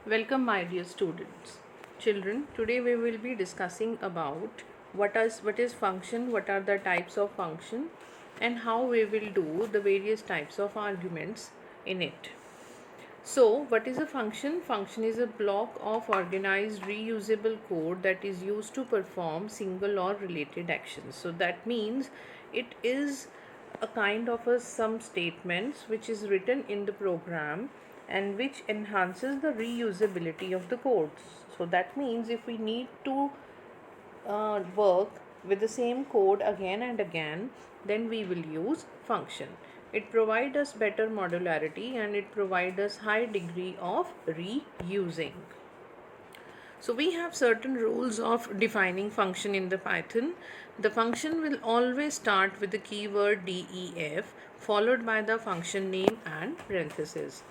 Welcome, my dear students. Children, today we will be discussing about what is function, what are the types of function, and how we will do the various types of arguments in it. So, what is a function? Function is a block of organized reusable code that is used to perform single or related actions. So that means it is a kind of a sum statements which is written in the program and which enhances the reusability of the codes. So that means if we need to work with the same code again and again, then we will use function. It provides us better modularity and it provides us high degree of reusing. So we have certain rules of defining function in the Python. The function will always start with the keyword def followed by the function name and parentheses.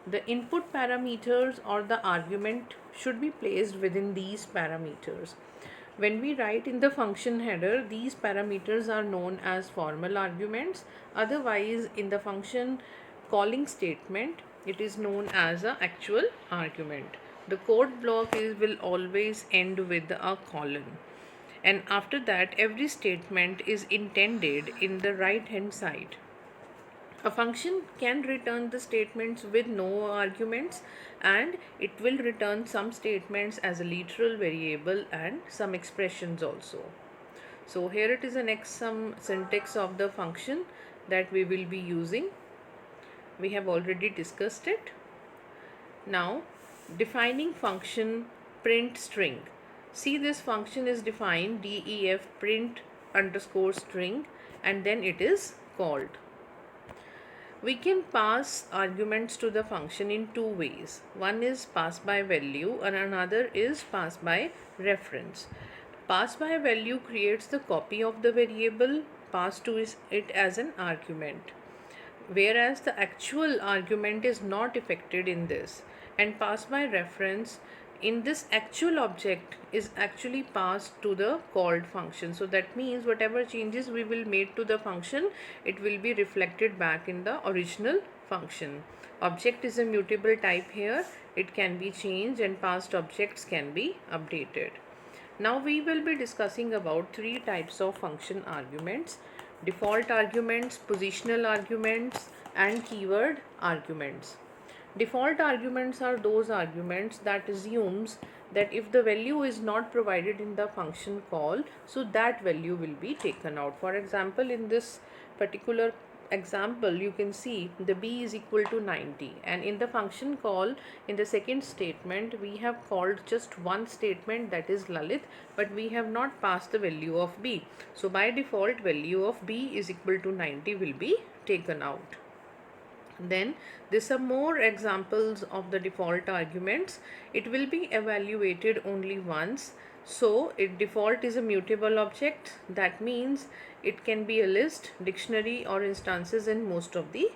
The input parameters or the argument should be placed within these parameters. When we write in the function header, these parameters are known as formal arguments. Otherwise, in the function calling statement, it is known as an actual argument. The code block will always end with a colon. And after that, every statement is intended in the right hand side. A function can return the statements with no arguments, and it will return some statements as a literal variable and some expressions also. So here it is some syntax of the function that we will be using. We have already discussed it. Now defining function print string. See, this function is defined def print underscore string and then it is called. We can pass arguments to the function in two ways. One is pass by value and another is pass by reference. Pass by value creates the copy of the variable passed to it as an argument, whereas the actual argument is not affected in this. And pass by reference, in this actual object is actually passed to the called function. So that means whatever changes we will make to the function, it will be reflected back in the original function. Object is a mutable type here. It can be changed and past objects can be updated. Now we will be discussing about three types of function arguments: default arguments, positional arguments, and keyword arguments. Default arguments are those arguments that assumes that if the value is not provided in the function call, so that value will be taken out. For example, in this particular example, you can see the b is equal to 90, and in the function call, in the second statement, we have called just one statement, that is Lalit, but we have not passed the value of b. So by default, value of b is equal to 90 will be taken out. Then there are some more examples of the default arguments. It will be evaluated only once. So default is a mutable object. That means it can be a list, dictionary, or instances in most of the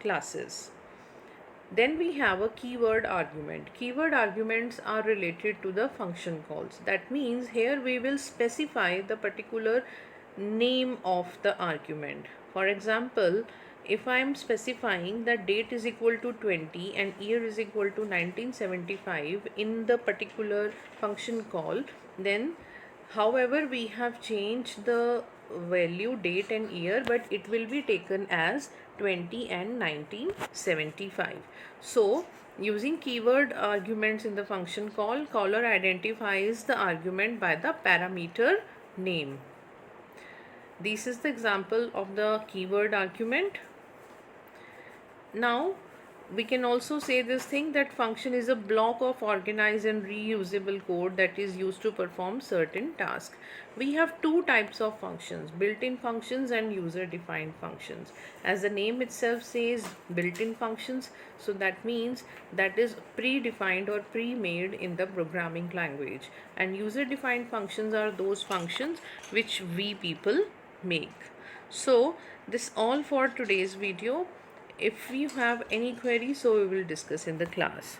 classes. Then we have a keyword argument. Keyword arguments are related to the function calls. That means here we will specify the particular name of the argument. For example, if I am specifying that date is equal to 20 and year is equal to 1975 in the particular function call, then however we have changed the value, date and year, but it will be taken as 20 and 1975. So using keyword arguments in the function call, caller identifies the argument by the parameter name. This is the example of the keyword argument. Now we can also say this thing that function is a block of organized and reusable code that is used to perform certain tasks. We have two types of functions: built-in functions and user-defined functions. As the name itself says, built-in functions, so that means that is predefined or pre-made in the programming language, and user-defined functions are those functions which we people make. So this all for today's video. If you have any queries, so we will discuss in the class.